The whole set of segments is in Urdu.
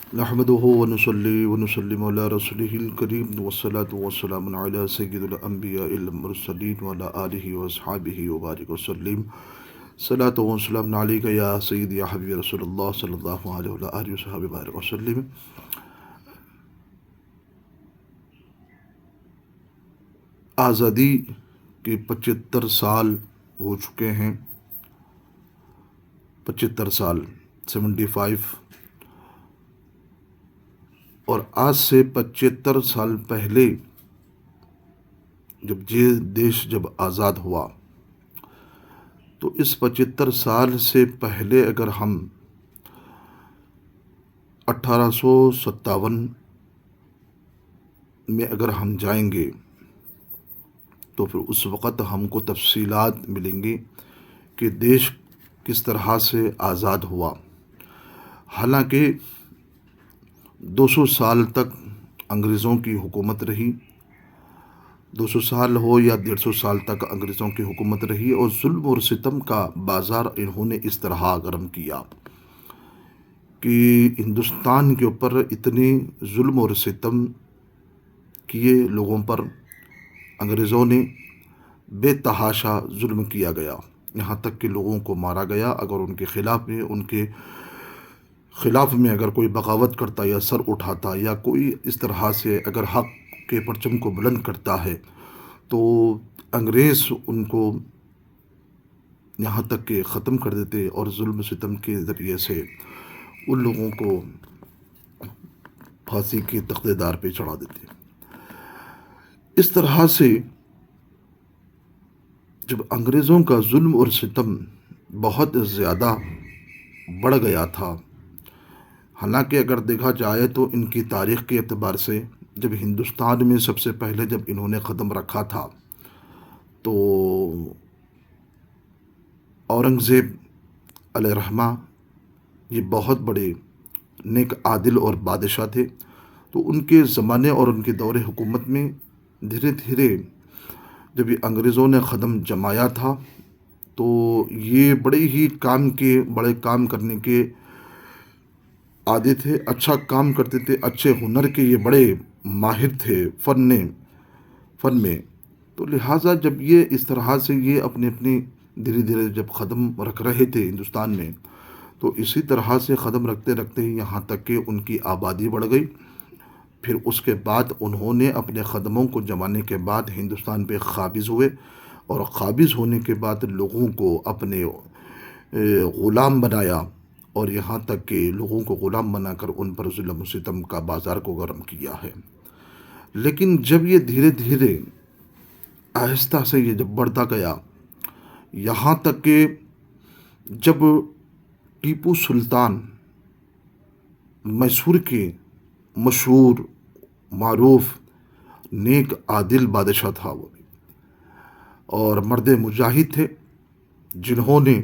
نحمده ونصلي ونسلم على رسوله الكريم والصلاة والسلام على سيد الأنبياء المرسلين وعلى آله وأصحابه وبارك وسلم صلاة والسلام عليك يا سيدي يا حبيب رسول الله صلى الله عليه وعلى آله وصحبه وبارك وسلم۔ آزادی کے 75 سال ہو چکے ہیں، 75 سال 75۔ اور آج سے 75 سال پہلے جب یہ دیش جب آزاد ہوا تو اس 75 سال سے پہلے اگر ہم 1857 میں اگر ہم جائیں گے تو پھر اس وقت ہم کو تفصیلات ملیں گی کہ دیش کس طرح سے آزاد ہوا۔ حالانکہ 200 سال تک انگریزوں کی حکومت رہی، 200 سال ہو یا 150 سال تک انگریزوں کی حکومت رہی، اور ظلم اور ستم کا بازار انہوں نے اس طرح گرم کیا کہ ہندوستان کے اوپر اتنے ظلم اور ستم کیے لوگوں پر، انگریزوں نے بے تحاشا ظلم کیا گیا، یہاں تک کہ لوگوں کو مارا گیا۔ اگر ان کے خلاف میں اگر کوئی بغاوت کرتا یا سر اٹھاتا یا کوئی اس طرح سے اگر حق کے پرچم کو بلند کرتا ہے تو انگریز ان کو یہاں تک کہ ختم کر دیتے اور ظلم ستم کے ذریعے سے ان لوگوں کو پھانسی کے تختے دار پہ چڑھا دیتے۔ اس طرح سے جب انگریزوں کا ظلم اور ستم بہت زیادہ بڑھ گیا تھا، حالانکہ اگر دیکھا جائے تو ان کی تاریخ کے اعتبار سے جب ہندوستان میں سب سے پہلے جب انہوں نے قدم رکھا تھا تو اورنگزیب علیہ رحمہ یہ بہت بڑے نیک عادل اور بادشاہ تھے، تو ان کے زمانے اور ان کے دور حکومت میں دھیرے دھیرے جب یہ انگریزوں نے قدم جمایا تھا تو یہ بڑے کام کرنے کے عادی تھے، اچھا کام کرتے تھے، اچھے ہنر کے یہ بڑے ماہر تھے فن میں۔ تو لہٰذا جب یہ اس طرح سے یہ اپنے دھیرے دھیرے جب قدم رکھ رہے تھے ہندوستان میں، تو اسی طرح سے قدم رکھتے رکھتے یہاں تک کہ ان کی آبادی بڑھ گئی۔ پھر اس کے بعد انہوں نے اپنے قدموں کو جمانے کے بعد ہندوستان پہ قابض ہوئے، اور قابض ہونے کے بعد لوگوں کو اپنے غلام بنایا، اور یہاں تک کہ لوگوں کو غلام بنا کر ان پر ظلم و ستم کا بازار کو گرم کیا ہے۔ لیکن جب یہ دھیرے دھیرے آہستہ سے یہ جب بڑھتا گیا، یہاں تک کہ جب ٹیپو سلطان میسور کے مشہور معروف نیک عادل بادشاہ تھا، وہ اور مرد مجاہد تھے، جنہوں نے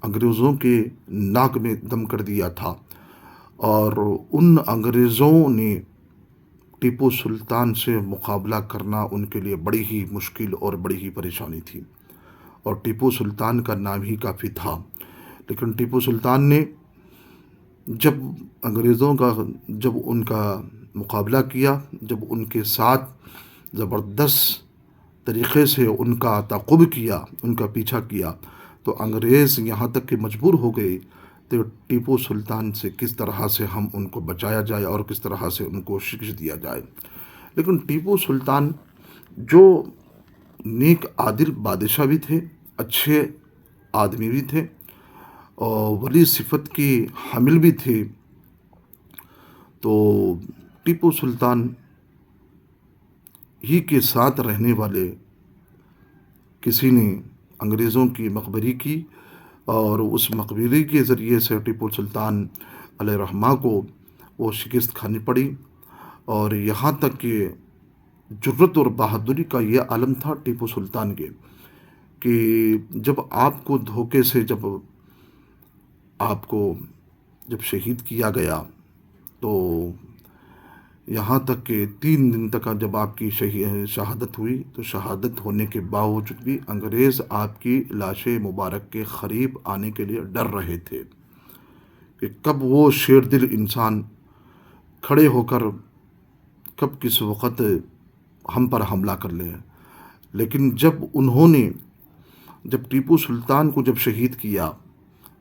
انگریزوں کے ناک میں دم کر دیا تھا، اور ان انگریزوں نے ٹیپو سلطان سے مقابلہ کرنا ان کے لیے بڑی ہی مشکل اور بڑی ہی پریشانی تھی، اور ٹیپو سلطان کا نام ہی کافی تھا۔ لیکن ٹیپو سلطان نے جب انگریزوں کا جب ان کا مقابلہ کیا، جب ان کے ساتھ زبردست طریقے سے ان کا تعاقب کیا، ان کا پیچھا کیا، تو انگریز یہاں تک کہ مجبور ہو گئے تو ٹیپو سلطان سے کس طرح سے ہم ان کو بچایا جائے اور کس طرح سے ان کو شکست دیا جائے۔ لیکن ٹیپو سلطان جو نیک عادل بادشاہ بھی تھے، اچھے آدمی بھی تھے، اور ولی صفت کی حامل بھی تھے، تو ٹیپو سلطان ہی کے ساتھ رہنے والے کسی نے انگریزوں کی مقبری کی، اور اس مقبری کے ذریعے سے ٹیپو سلطان علیہ رحمہ کو وہ شکست کھانی پڑی۔ اور یہاں تک کہ جرأت اور بہادری کا یہ عالم تھا ٹیپو سلطان کے کہ جب آپ کو دھوکے سے جب شہید کیا گیا، تو یہاں تک کہ 3 دن تک جب آپ کی شہادت ہوئی، تو شہادت ہونے کے باوجود بھی انگریز آپ کی لاش مبارک کے قریب آنے کے لیے ڈر رہے تھے کہ کب وہ شیر دل انسان کھڑے ہو کر کب کس وقت ہم پر حملہ کر لیں، لیکن جب ٹیپو سلطان کو جب شہید کیا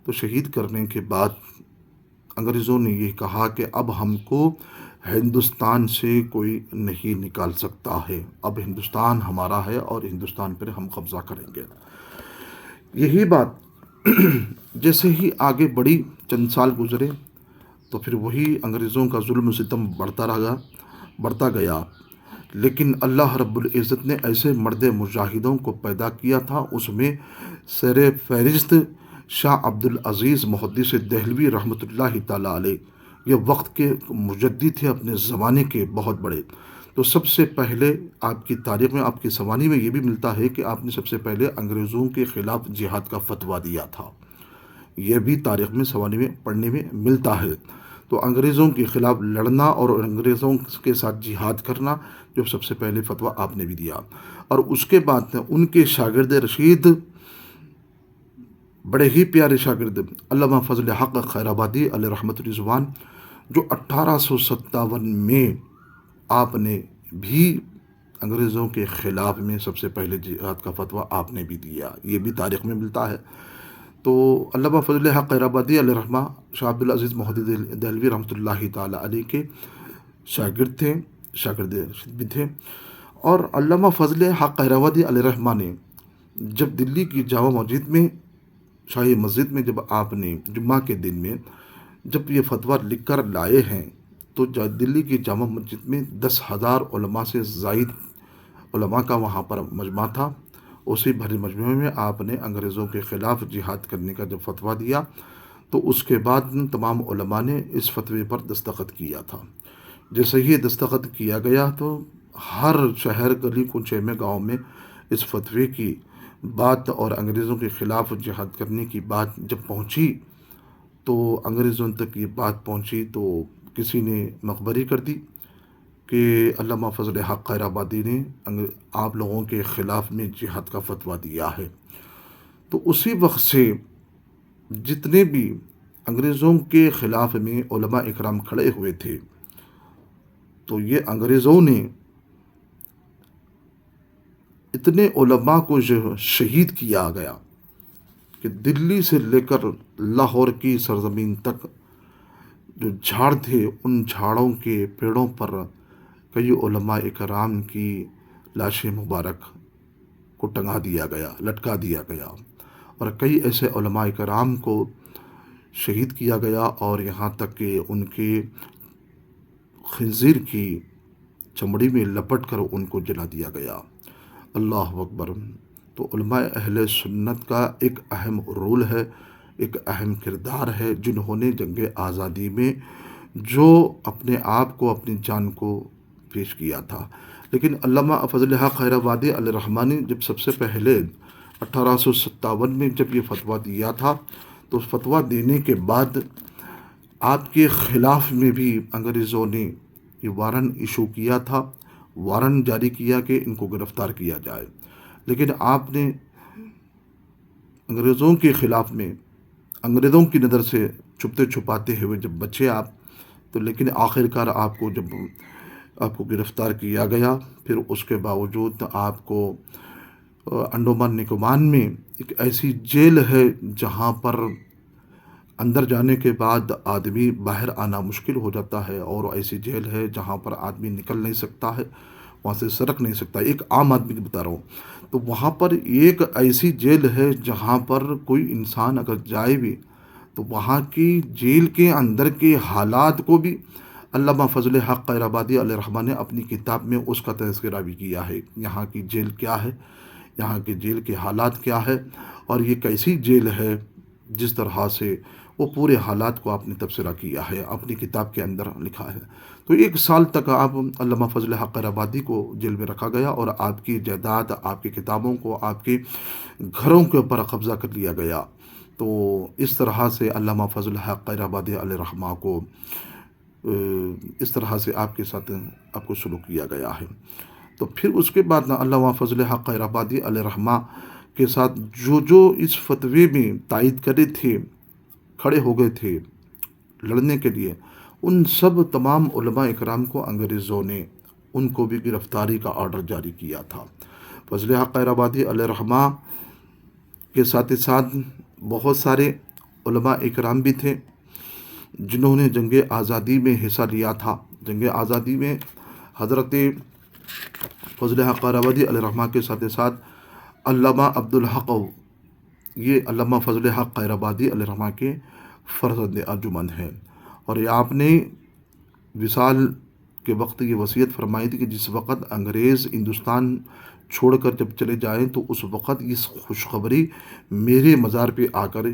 تو شہید کرنے کے بعد انگریزوں نے یہ کہا کہ اب ہم کو ہندوستان سے کوئی نہیں نکال سکتا ہے، اب ہندوستان ہمارا ہے اور ہندوستان پر ہم قبضہ کریں گے۔ یہی بات جیسے ہی آگے بڑھی، چند سال گزرے تو پھر وہی انگریزوں کا ظلم و ستم بڑھتا گیا، لیکن اللہ رب العزت نے ایسے مرد مجاہدوں کو پیدا کیا تھا، اس میں سر فہرست شاہ عبد العزیز محدث دہلوی رحمۃ اللہ تعالیٰ علیہ، یہ وقت کے مجدد تھے، اپنے زمانے کے بہت بڑے۔ تو سب سے پہلے آپ کی تاریخ میں، آپ کی سوانی میں یہ بھی ملتا ہے کہ آپ نے سب سے پہلے انگریزوں کے خلاف جہاد کا فتویٰ دیا تھا، یہ بھی تاریخ میں سوانی میں پڑھنے میں ملتا ہے۔ تو انگریزوں کے خلاف لڑنا اور انگریزوں کے ساتھ جہاد کرنا، جو سب سے پہلے فتویٰ آپ نے بھی دیا، اور اس کے بعد ان کے شاگرد رشید، بڑے ہی پیارے شاگرد علامہ فضل حق خیر آبادی علیہ رحمۃ رضوان، جو 1857 میں آپ نے بھی انگریزوں کے خلاف میں سب سے پہلے جہاد کا فتویٰ آپ نے بھی دیا، یہ بھی تاریخ میں ملتا ہے۔ تو علامہ فضل حق خیر آبادی علیہ رحمہ شاہ عبد العزیز محدث دہلوی رحمۃ اللہ تعالیٰ علیہ کے شاگرد تھے، شاگرد رشید بھی تھے۔ اور علامہ فضل حق خیر آبادی علیہ رحمہ نے جب دلی کی جامع مسجد میں، شاہی مسجد میں، جب آپ نے جمعہ کے دن میں جب یہ فتویٰ لکھ کر لائے ہیں، تو دلی کی جامع مسجد میں 10,000 علماء سے زائد علماء کا وہاں پر مجمع تھا۔ اسی بھرے مجمع میں آپ نے انگریزوں کے خلاف جہاد کرنے کا جب فتویٰ دیا، تو اس کے بعد تمام علماء نے اس فتوے پر دستخط کیا تھا۔ جیسے ہی دستخط کیا گیا تو ہر شہر، گلی کوچے میں، گاؤں میں اس فتوے کی بات اور انگریزوں کے خلاف جہاد کرنے کی بات جب پہنچی، تو انگریزوں تک یہ بات پہنچی تو کسی نے مخبری کر دی کہ علامہ فضل حق خیر آبادی نے آپ لوگوں کے خلاف میں جہاد کا فتویٰ دیا ہے۔ تو اسی وقت سے جتنے بھی انگریزوں کے خلاف میں علماء اکرام کھڑے ہوئے تھے، تو یہ انگریزوں نے اتنے علماء کو جو شہید کیا گیا کہ دلی سے لے کر لاہور کی سرزمین تک جو جھاڑ تھے، ان جھاڑوں کے پیڑوں پر کئی علماء اکرام کی لاشیں مبارک کو ٹنگا دیا گیا، لٹکا دیا گیا، اور کئی ایسے علماء اکرام کو شہید کیا گیا، اور یہاں تک کہ ان کے خنزیر کی چمڑی میں لپٹ کر ان کو جلا دیا گیا۔ اللہ اکبر۔ تو علماء اہل سنت کا ایک اہم رول ہے، ایک اہم کردار ہے، جنہوں نے جنگ آزادی میں جو اپنے آپ کو، اپنی جان کو پیش کیا تھا۔ لیکن علامہ فضل حق خیر آبادی علیہ رحمہ نے جب سب سے پہلے 1857 میں جب یہ فتویٰ دیا تھا، تو فتویٰ دینے کے بعد آپ کے خلاف میں بھی انگریزوں نے یہ وارنٹ ایشو کیا تھا، وارنٹ جاری کیا کہ ان کو گرفتار کیا جائے۔ لیکن آپ نے انگریزوں کے خلاف میں، انگریزوں کی نظر سے چھپتے چھپاتے ہوئے جب بچے آپ، تو لیکن آخر کار آپ کو گرفتار کیا گیا۔ پھر اس کے باوجود آپ کو انڈومان نکوبار میں ایک ایسی جیل ہے جہاں پر اندر جانے کے بعد آدمی باہر آنا مشکل ہو جاتا ہے، اور ایسی جیل ہے جہاں پر آدمی نکل نہیں سکتا ہے، وہاں سے سرک نہیں سکتا، ایک عام آدمی کی بتا رہا ہوں۔ تو وہاں پر ایک ایسی جیل ہے جہاں پر کوئی انسان اگر جائے بھی، تو وہاں کی جیل کے اندر کے حالات کو بھی علامہ فضل حق خیر آبادی علیہ رحمہ نے اپنی کتاب میں اس کا تذکرہ بھی کیا ہے، یہاں کی جیل کیا ہے، یہاں کی جیل کے حالات کیا ہے، اور یہ کیسی جیل ہے۔ جس طرح سے وہ پورے حالات کو آپ نے تبصرہ کیا ہے، اپنی کتاب کے اندر لکھا ہے۔ تو 1 سال تک آپ علامہ فضل حق خیر آبادی کو جیل میں رکھا گیا، اور آپ کی جائیداد، آپ کی کتابوں کو، آپ کے گھروں کے اوپر قبضہ کر لیا گیا۔ تو اس طرح سے علامہ فضل حق خیر آبادی علیہ رحمہ کو اس طرح سے آپ کے ساتھ آپ کو سلوک کیا گیا ہے۔ تو پھر اس کے بعد علامہ فضل حق خیر آبادی علیہ رحمہ کے ساتھ جو اس فتوے میں تائید کرے تھے، کھڑے ہو گئے تھے لڑنے کے لیے، ان سب تمام علماء اکرام کو انگریزوں نے ان کو بھی گرفتاری کا آرڈر جاری کیا تھا۔ فضل حق خیرآبادی علیہ رحمہ کے ساتھ ساتھ بہت سارے علماء اکرام بھی تھے جنہوں نے جنگ آزادی میں حصہ لیا تھا۔ جنگ آزادی میں حضرت فضل حق خیرآبادی علیہ رحمہ کے ساتھ ساتھ علامہ عبدالحق، یہ علامہ فضل حق خیرآبادی علیہ رحمہ کے فرزند ارجمند ہیں، اور یہ آپ نے وصال کے وقت یہ وصیت فرمائی تھی کہ جس وقت انگریز ہندوستان چھوڑ کر جب چلے جائیں تو اس وقت اس خوشخبری میرے مزار پہ آ کر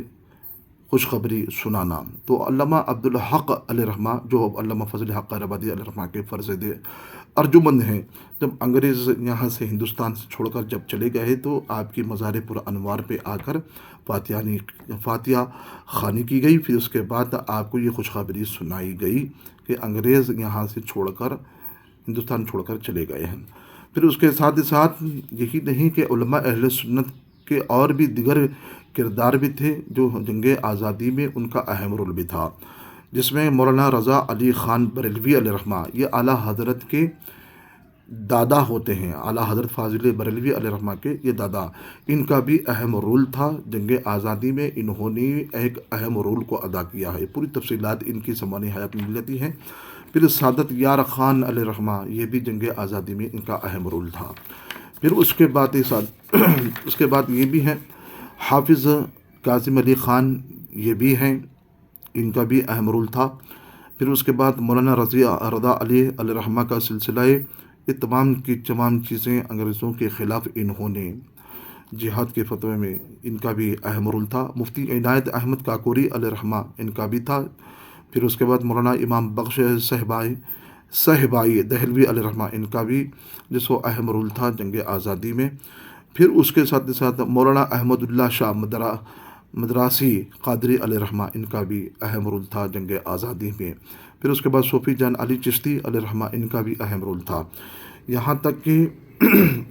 خوشخبری سنانا۔ تو علامہ عبدالحق علیہ رحمہ جو علامہ فضل حق خیرآبادی علیہ رحمہ کے فرزند ارجمند ہیں، جب انگریز یہاں سے ہندوستان سے چھوڑ کر جب چلے گئے تو آپ کی مزار پر انوار پہ آ کر فاتحہ خوانی کی گئی۔ پھر اس کے بعد آپ کو یہ خوشخبری سنائی گئی کہ انگریز یہاں سے چھوڑ کر ہندوستان چھوڑ کر چلے گئے ہیں۔ پھر اس کے ساتھ ساتھ یہی نہیں کہ علماء اہل سنت کے اور بھی دیگر کردار بھی تھے جو جنگ آزادی میں ان کا اہم رول بھی تھا، جس میں مولانا رضا علی خان بریلوی علیہ رحمہ، یہ اعلیٰ حضرت کے دادا ہوتے ہیں، اعلیٰ حضرت فاضل بریلوی علیہ رحمہ کے یہ دادا، ان کا بھی اہم رول تھا جنگ آزادی میں۔ انہوں نے ایک اہم رول کو ادا کیا ہے، پوری تفصیلات ان کی زمانی حیات میں مل جاتی ہیں۔ پھر سعادت یار خان علیہ رحمہ، یہ بھی جنگ آزادی میں ان کا اہم رول تھا۔ پھر اس کے بعد یہ بھی ہیں حافظ کاظم علی خان، یہ بھی ہیں، ان کا بھی اہم رول تھا۔ پھر اس کے بعد مولانا رضا علیہ رحمہ کا سلسلہ، یہ تمام کی تمام چیزیں انگریزوں کے خلاف انہوں نے جہاد کے فتوے میں ان کا بھی اہم رول تھا۔ مفتی عنایت احمد کاکوری علیہ رحمہ، ان کا بھی تھا۔ پھر اس کے بعد مولانا امام بخش صاحبائی دہلوی علیہ رحمہ، ان کا بھی جس کو اہم رول تھا جنگ آزادی میں۔ پھر اس کے ساتھ ساتھ مولانا احمد اللہ شاہ مدراسی قادری علیہ رحمہ، ان کا بھی اہم رول تھا جنگ آزادی میں۔ پھر اس کے بعد صوفی جان علی چشتی علیہ رحمہ، ان کا بھی اہم رول تھا۔ یہاں تک کہ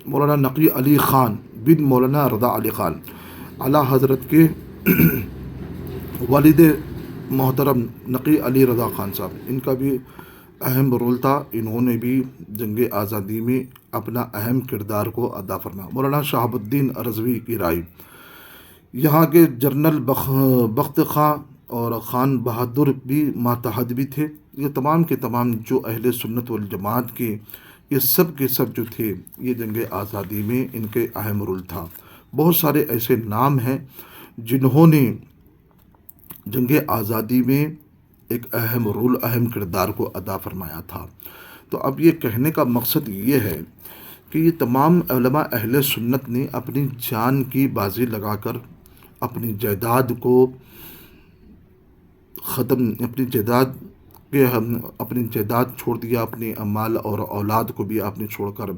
مولانا نقی علی خان بن مولانا رضا علی خان، اعلیٰ حضرت کے والد محترم نقی علی رضا خان صاحب، ان کا بھی اہم رول تھا۔ انہوں نے بھی جنگ آزادی میں اپنا اہم کردار کو ادا فرمایا۔ مولانا شہاب الدین رضوی کی رائے، یہاں کے جنرل بخت خاں اور خان بہادر بھی ماتحت بھی تھے۔ یہ تمام کے تمام جو اہل سنت والجماعت کے یہ سب کے سب جو تھے، یہ جنگ آزادی میں ان کے اہم رول تھا۔ بہت سارے ایسے نام ہیں جنہوں نے جنگ آزادی میں ایک اہم رول، اہم کردار کو ادا فرمایا تھا۔ تو اب یہ کہنے کا مقصد یہ ہے کہ یہ تمام علماء اہل سنت نے اپنی جان کی بازی لگا کر اپنی جائیداد کو اپنی جائیداد چھوڑ دیا، اپنی مال اور اولاد کو بھی آپ نے چھوڑ کر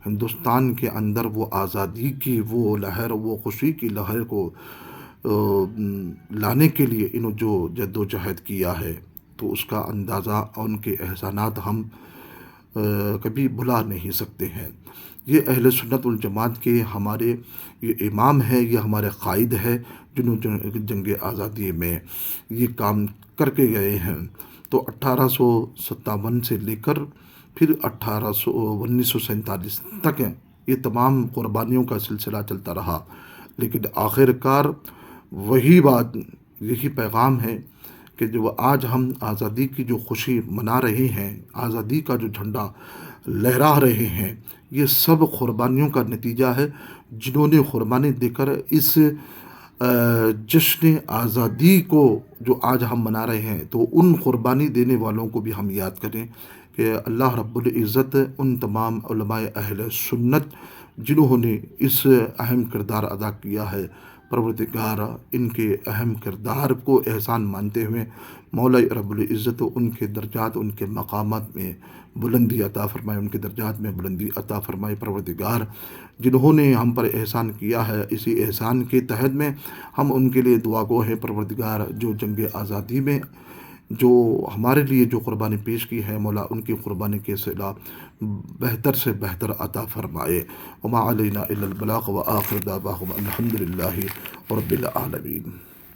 ہندوستان کے اندر وہ آزادی کی وہ لہر، وہ خوشی کی لہر کو لانے کے لیے انہوں جو جد و جہد کیا ہے، تو اس کا اندازہ ان کے احسانات ہم کبھی بھلا نہیں سکتے ہیں۔ یہ اہل سنت والجماعت کے ہمارے یہ امام ہے، یہ ہمارے قائد ہے، جنہوں جنگ آزادی میں یہ کام کر کے گئے ہیں۔ تو 1857 سے لے کر پھر 1947 تک یہ تمام قربانیوں کا سلسلہ چلتا رہا، لیکن آخر کار وہی بات، یہی پیغام ہے کہ جو آج ہم آزادی کی جو خوشی منا رہے ہیں، آزادی کا جو جھنڈا لہرا رہے ہیں، یہ سب قربانیوں کا نتیجہ ہے، جنہوں نے قربانی دے کر اس جشن آزادی کو جو آج ہم منا رہے ہیں، تو ان قربانی دینے والوں کو بھی ہم یاد کریں کہ اللہ رب العزت ان تمام علماء اہل سنت جنہوں نے اس اہم کردار ادا کیا ہے، پروردگار ان کے اہم کردار کو احسان مانتے ہوئے مولا رب العزت ان کے درجات، ان کے مقامات میں بلندی عطا فرمائے، ان کے درجات میں بلندی عطا فرمائے۔ پروردگار جنہوں نے ہم پر احسان کیا ہے، اسی احسان کے تحت میں ہم ان کے لیے دعا گو ہیں۔ پروردگار جو جنگ آزادی میں جو ہمارے لیے جو قربانی پیش کی ہے، مولا ان کی قربانی کے صلہ بہتر سے بہتر عطا فرمائے۔ وما علینا الا البلاغ وآخر دعواہم الحمد للہ رب العالمین۔